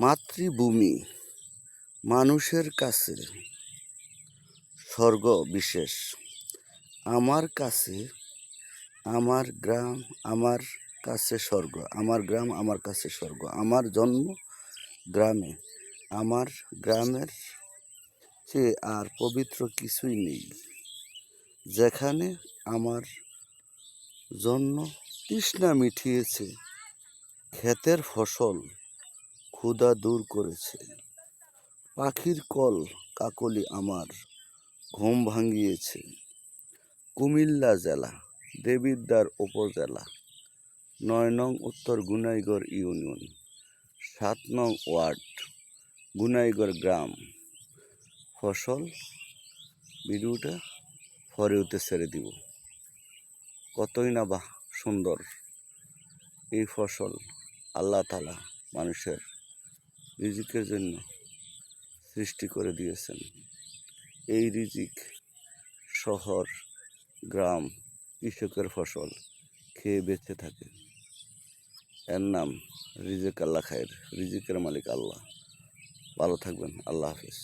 মাতৃভূমি মানুষের কাছে স্বর্গ বিশেষ। আমার কাছে আমার গ্রাম আমার কাছে স্বর্গ, আমার গ্রাম আমার কাছে স্বর্গ। আমার জন্ম গ্রামে, আমার গ্রামের চেয়ে আর পবিত্র কিছুই নেই। যেখানে আমার জন্য তৃষ্ণা মিটিয়েছে, ক্ষেতের ফসল ক্ষুধা দূর করেছে, পাখির কল কাকলি আমার ঘুম ভাঙিয়েছে। কুমিল্লা জেলা, দেবিদ্বার উপজেলা, ৯ নং উত্তর গুনাইগড় ইউনিয়ন, ৭ নং ওয়ার্ড, গুনাইগড় গ্রাম। ফসল ভিডিওটা পরে হতে ছেড়ে দিব। কতই না বা সুন্দর এই ফসল। আল্লাহ তাআলা মানুষের রিজিকের জন্য সৃষ্টি করে দিয়েছেন। এই রিজিক শহর গ্রাম কৃষকের ফসল খেয়ে বেঁচে থাকে। এর নাম রিজিক আল্লাহ খায়ের, রিজিকের মালিক আল্লাহ। ভালো থাকবেন, আল্লাহ হাফেজ।